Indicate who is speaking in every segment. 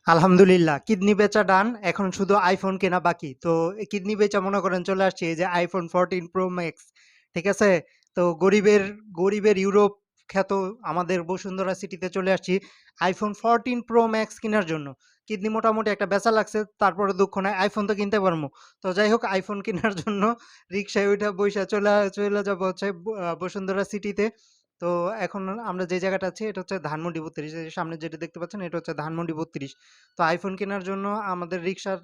Speaker 1: আলহামদুলিল্লাহ কিডনি বেচা ডান। এখন শুধু আইফোন কেনা বাকি। তো এই কিডনি বেচা মনে করেন চলে আসছে এই যে iPhone 14 Pro Max, ঠিক আছে? তো গরিবের ইউরোপ খ্যাত আমাদের বসুন্ধরা সিটিতে চলে আসছি iPhone 14 Pro Max কেনার জন্য। কিডনি মোটামুটি একটা বেচা লাগছে। তারপরে দুঃখ নাই, আইফোন তো কিনতে পারমু। তো যাই হোক, আইফোন কেনার জন্য রিক্সায় উইঠা বইসা চইলা যাবো হচ্ছে বসুন্ধরা সিটিতে। তো এখন আমরা যে জায়গাটা আছি এটা হচ্ছে ধানমন্ডি ৩২। এই যে সামনে যেটা দেখতে পাচ্ছেন এটা হচ্ছে ধানমন্ডি ৩২। তো আইফোন কেনার জন্য আমাদের রিক্সার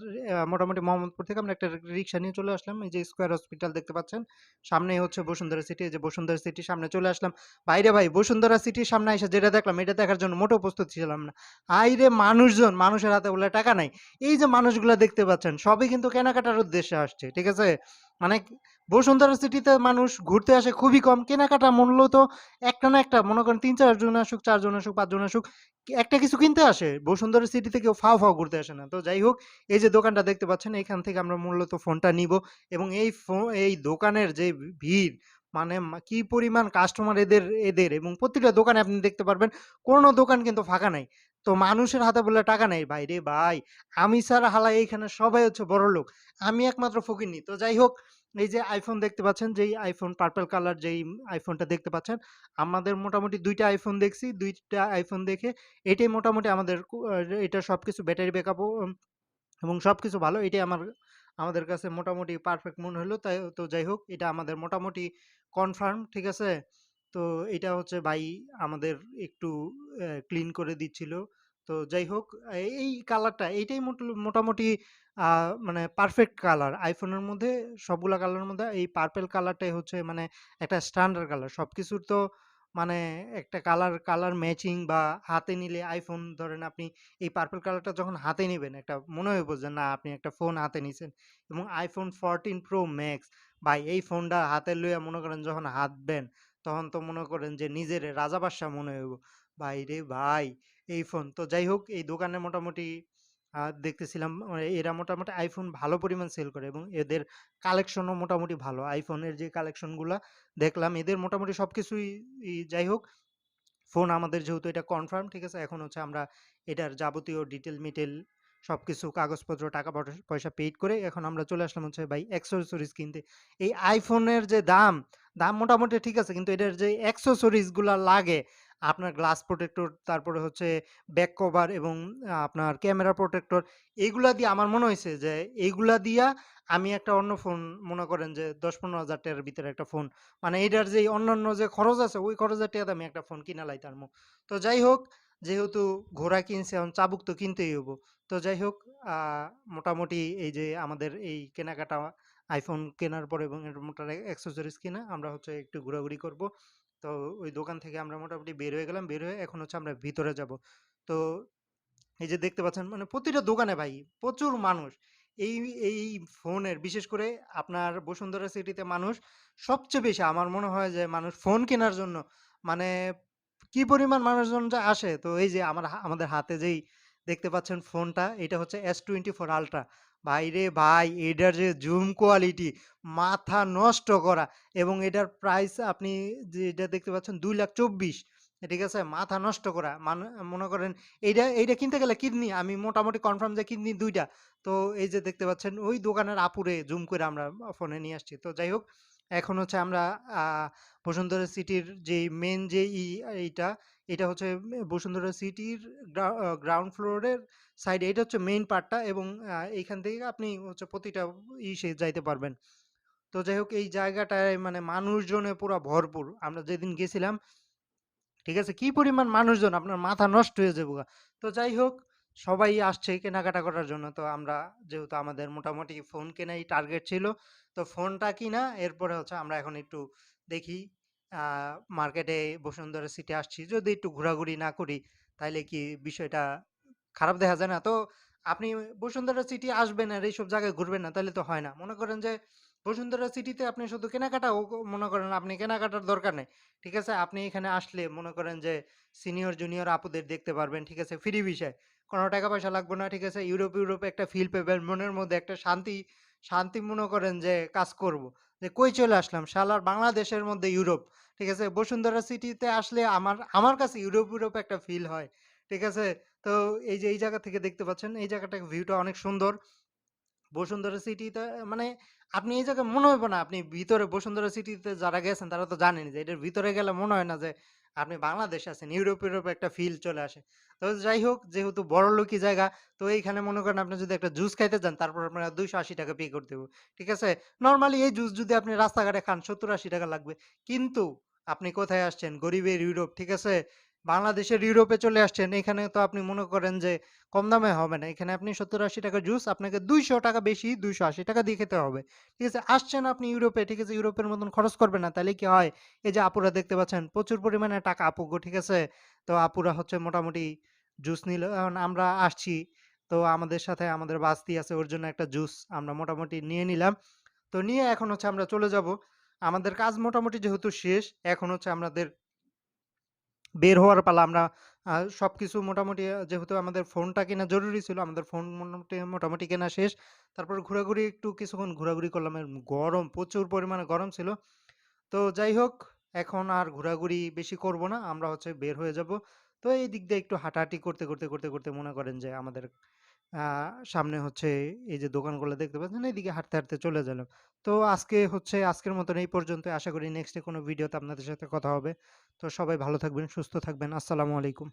Speaker 1: মোটামুটি মোহাম্মদপুর থেকে আমরা একটা রিক্সা নিয়ে চলে আসলাম। এই যে স্কয়ার হসপিটাল দেখতে পাচ্ছেন। সামনেই হচ্ছে বসুন্ধরা সিটি। এই যে বসুন্ধরা সিটির সামনে চলে আসলাম। ভাইরে ভাই, বসুন্ধরা সিটির সামনে এসে যেটা দেখলাম এটা দেখার জন্য মোটেও প্রস্তুত ছিলাম না। আইরে মানুষজন, মানুষের হাতে বলে টাকা নাই। এই যে মানুষগুলা দেখতে পাচ্ছেন সবই কিন্তু কেনাকাটার উদ্দেশ্যে আসছে। ঠিক আছে? মানে বসুন্ধরা সিটিতে মানুষ ঘুরতে আসে খুবই কম। কেনাকাটা মূলত একটা না একটা মনে করেন ৩-৪ জন আসুক, ৪ জন আসুক, ৫ জন আসুক, একটা কিছু কিনতে আসে। বসুন্ধরা সিটিতে কেউ ফাও ঘুরতে আসে না। তো যাই হোক, এই যে দোকানটা দেখতে পাচ্ছেন এখান থেকে আমরা মূলত ফোনটা নিবো এবং এই দোকানের যে ভিড়, মানে কি পরিমাণ কাস্টমার এদের এবং প্রতিটা দোকানে আপনি দেখতে পারবেন কোনো দোকান কিন্তু ফাঁকা নাই। তো মানুষের হাতে বললে টাকা নেই। ভাইরে ভাই! আমি ছাড়া হালা এইখানে সবাই হচ্ছে বড়লোক। আমি একমাত্র ফকিন্নি। তো যাই হোক, এই যে আইফোন দেখতে পাচ্ছেন, যেই আইফোন পার্পল কালার যেই আইফোনটা দেখতে পাচ্ছেন, আমাদের মোটামুটি ২ টা আইফোন দেখছি। ২ টা আইফোন দেখে এটাই মোটামুটি আমাদের এটার সবকিছু ব্যাটারি ব্যাকআপও এবং সবকিছু ভালো। এটাই আমাদের কাছে মোটামুটি পারফেক্ট মনে হলো। তাই তো যাই হোক, এটা আমাদের মোটামুটি কনফার্ম, ঠিক আছে? তো এটা হচ্ছে ভাই আমাদের একটু ক্লিন করে দিচ্ছিল। তো যাই হোক, এই কালারটা এইটাই মোটামুটি আ মানে পারফেক্ট কালার। iPhone এর মধ্যে সবগুলা কালারের মধ্যে এই পার্পল কালারটাই হচ্ছে মানে একটা স্ট্যান্ডার্ড কালার। সবকিছুর তো মানে একটা কালার ম্যাচিং বা হাতে নিলে iPhone ধরেন আপনি এই পার্পল কালারটা যখন হাতে নিবেন একটা মনে হইব যে না আপনি একটা ফোন হাতে নিছেন। এবং iPhone 14 Pro Max, ভাই এই ফোনটা হাতে লইয়া মনে করেন যখন হাঁটবেন তখন তো মনে করেন যে নিজেরে রাজা বাদশাহ মনে হইব। ভাইরে ভাই! এই ফোন। তো যাই হোক, এই দোকানে মোটামুটি দেখতেছিলাম এরা মোটামুটি iPhone ভালো পরিমাণ সেল করে এবং এদের কালেকশনও মোটামুটি ভালো। iPhone এর যে কালেকশন গুলা দেখলাম এদের মোটামুটি সবকিছুই যাই হোক, ফোন আমাদের যেহেতু এটা কনফার্ম, ঠিক আছে? এখন হচ্ছে আমরা এটার যাবতীয় ডিটেল-মিটেল সবকিছু কাগজপত্র, টাকা পয়সা পেইড করে এখন আমরা চলে আসলাম হচ্ছে ভাই অ্যাক্সেসরিজ কিনতে। এই iPhone-এর যে দাম মোটামুটি ঠিক আছে। কিন্তু এটার যে অ্যাক্সেসরিজ গুলা লাগে, আপনার গ্লাস প্রোটেক্টর, তারপরে হচ্ছে ব্যাক কভার এবং আপনার ক্যামেরা প্রোটেক্টর, এগুলা দিয়ে আমার মনে হইছে যে এইগুলা দিয়া আমি একটা অন্য ফোন মনে করেন যে ১০-১৫,০০০ টাকার ভিতরে একটা ফোন, মানে এটার যেই অন্যান্য যে খরচ আছে ওই খরচের টেকাতে আমি একটা ফোন কিনা লাইতারমু। তো যাই হোক, যেহেতু ঘোড়া কিনছি এখন চাবুক তো কিনতেই হইব। তো যাই হোক, আ মোটামুটি এই যে আমাদের এই কেনাকাটা iPhone কেনার পরে এবং এর অ্যাক্সেসরিজ কিনা আমরা হচ্ছে একটু ঘোরাঘুরি করব। তো ওই দোকান থেকে আমরা মোটামুটি বের হয়ে গেলাম। বের হয়ে এখন হচ্ছে আমরা ভিতরে যাব। তো এই যে দেখতে পাচ্ছেন মানে প্রতিটা দোকানে ভাই প্রচুর মানুষ। এই এই ফোনের বিশেষ করে আপনার বসুন্ধরা সিটিতে মানুষ সবচেয়ে বেশি আমার মনে হয় যে মানুষ ফোন কেনার জন্য মানে কি পরিমাণ মানুষজন যে আসে। তো এই যে আমাদের হাতে যেই দেখতে পাচ্ছেন ফোনটা, এটা হচ্ছে S24 Ultra। ভাইরে ভাই! এটার যে জুম কোয়ালিটি মাথা নষ্ট করা এবং এটার প্রাইস আপনি যেটা দেখতে পাচ্ছেন ২,২৪,০০০, ঠিক আছে? মাথা নষ্ট করা। মনে করেন এইটা কিনতে গেলে কিডনি আমি মোটামুটি কনফার্ম যে কিডনি ২ টা। তো এই যে দেখতে পাচ্ছেন ওই দোকানের আপুরে জুম করে আমরা ফোনে নিয়ে আসছি। তো যাই হোক, এখন হচ্ছে আমরা আ বসুন্ধরা সিটির যেই মেইন যে এইটা, এটা হচ্ছে বসুন্ধরা সিটির গ্রাউন্ড ফ্লোরের সাইডে। এটা হচ্ছে মেইন পার্টটা এবং এইখান থেকে আপনি হচ্ছে প্রতিটা ইসে যাইতে পারবেন। তো যাই হোক, এই জায়গাটায় মানে মানুষজনে পুরা ভরপুর। আমরা যেদিন গেছিলাম, ঠিক আছে? কি পরিমাণ মানুষজন আপনার মাথা নষ্ট হয়ে যাবেগা। তো যাই হোক, সবাই আসছে কেনাকাটা করার জন্য। তো আমরা যেহেতু আমাদের মোটামুটি ফোন কেনাই টার্গেট ছিল। তো ফোনটা কিনা এরপরে হচ্ছে আমরা এখন একটু দেখি আ মার্কেটে বসুন্ধরা সিটি আসছি। যদি একটু ঘোরাঘুরি না করি তাইলে কি বিষয়টা খারাপ দেখা যায় না? তো আপনি বসুন্ধরা সিটি আসবেন আর এইসব জায়গায় ঘুরবেন না তাইলে তো হয় না। মনে করেন যে বসুন্ধরা সিটিতে আপনি শুধু কেনাকাটাও মনে করেন আপনি কেনাকাটার দরকার নাই। ঠিক আছে? আপনি এখানে আসলে মনে করেন যে সিনিয়র জুনিয়র আপুদের দেখতে পারবেন। ঠিক আছে? ফ্রি ভিসায়। কোনো টাকা পয়সা লাগবে না। ঠিক আছে? ইউরোপে একটা ফিল পাবেন। মনের মধ্যে একটা শান্তি মনে করেন যে কাজ করব। যে কই চলে আসলাম? শালার বাংলাদেশের মধ্যে ইউরোপ। ঠিক আছে? বসুন্ধরা সিটিতে আসলে আমার কাছে ইউরোপ একটা ফিল হয়। ঠিক আছে? তো এই যে এই জায়গা থেকে দেখতে পাচ্ছেন, এই জায়গাটা ভিউটা অনেক সুন্দর। বসুন্ধরা সিটিতে মানে আপনি এই জায়গায় মনে হইব না আপনি ভিতরে বসুন্ধরা সিটিতে যারা গেছেন তারা তো জানেনই যে এটার ভিতরে গেলে মনে হয় না যে আপনি বাংলাদেশে আছেন। ইউরোপ একটা ফিল চলে আসে। তো যাই হোক যেহেতু বড়লোকি জায়গা তো এইখানে মনে করেন আপনি যদি একটা জুস খাইতে যান তারপর আপনার ৳২৮০ পে করতে হবে। ঠিক আছে? নরমালি এই জুস যদি আপনি রাস্তাঘাটে খান ৳৭০-৮০ লাগবে। কিন্তু আপনি কোথায় আসছেন? গরিবের ইউরোপ, ঠিক আছে? বাংলাদেশের ইউরোপে চলে আসছেন। এখানে তো আপনি মনে করেন যে কম দামে হবে না। এখানে আপনি ৳৭০-৮০ জুস আপনাকে ৳২০০ বেশি ৳২৮০ দিয়ে খেতে হবে। ঠিক আছে? আসছেন আপনি ইউরোপে, ঠিক আছে? ইউরোপের মতন খরচ করবেন না। তাইলে কি হয়? এই যে আপুরা দেখতে পাচ্ছেন প্রচুর পরিমাণে টাকা আপুগো, ঠিক আছে? তো আপুরা হচ্ছে মোটামুটি জুস নিল। এখন আমরা আসছি। তো আমাদের সাথে আমাদের বাস্তি আছে ওর জন্য একটা জুস আমরা মোটামুটি নিয়ে নিলাম। তো নিয়ে এখন হচ্ছে আমরা চলে যাবো। আমাদের কাজ মোটামুটি যেহেতু শেষ, এখন হচ্ছে আমাদের বের হওয়ার পালা। আমরা সবকিছু মোটামুটি যেহেতু আমাদের ফোনটা কেনা জরুরি ছিল, আমাদের ফোন মোটামুটি কেনা শেষ। তারপর ঘোরাঘুরি একটু কিছুক্ষণ ঘোরাঘুরি করলাম। গরম, প্রচুর পরিমাণে গরম ছিল। তো যাই হোক, এখন আর ঘোরাঘুরি বেশি করব না। আমরা হচ্ছে বের হয়ে যাব। তো এই দিক দিয়ে একটু হাঁটাহাঁটি করতে মনে করেন যে আমাদের আ সামনে হচ্ছে এই যে দোকানগুলো দেখতে পাচ্ছেন, এইদিকে হাঁটতে চলে গেলাম। তো আজকে হচ্ছে আজকের মতন এই পর্যন্তই। আশা করি নেক্সট এ কোনো ভিডিওতে আপনাদের সাথে কথা হবে। তো সবাই ভালো থাকবেন, সুস্থ থাকবেন। আসসালামু আলাইকুম।